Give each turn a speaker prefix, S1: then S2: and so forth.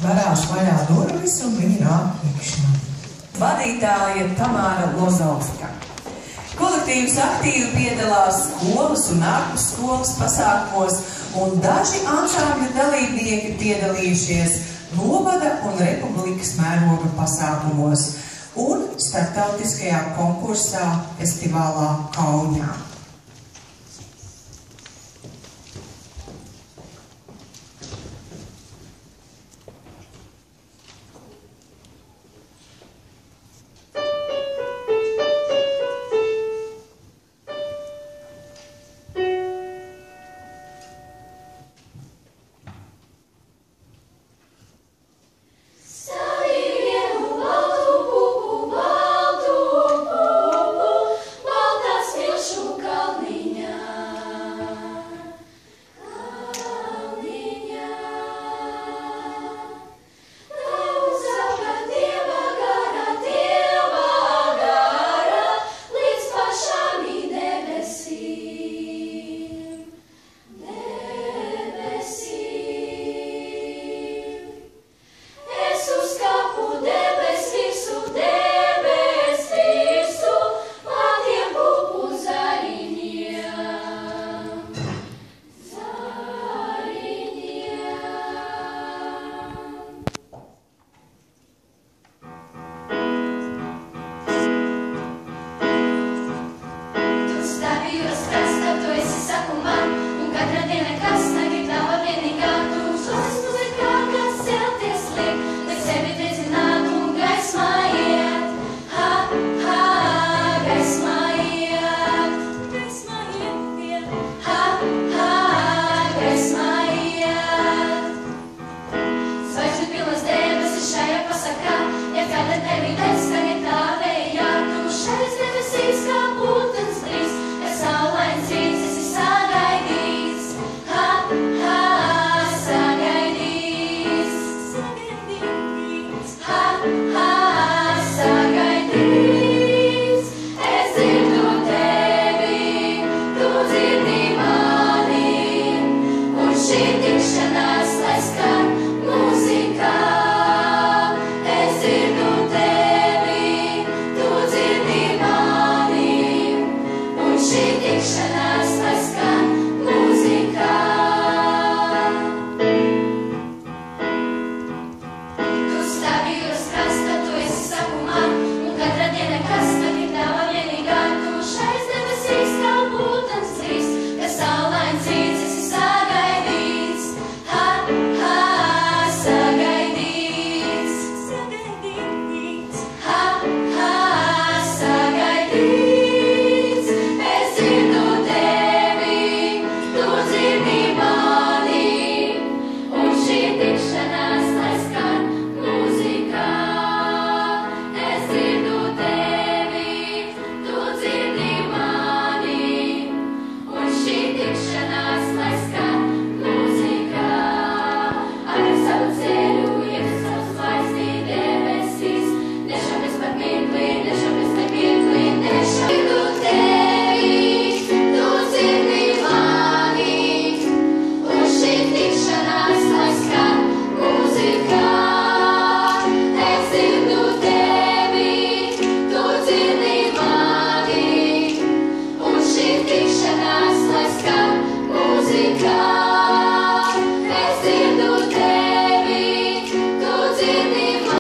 S1: varās vaļā durvis un viņi nāk iekšā.
S2: Vadītāja Tamāra Lozovska. Kolektīvs aktīvi piedalās skolas un ārpus skolas pasākumos, un daži ansambļa dalībnieki piedalījušies novada un republikas mēroga pasākumos un starptautiskajā konkursā festivālā Kaunijā.
S3: Zvaigžņu pilnas debesis šajā pasakā, ja kāda tevi redz,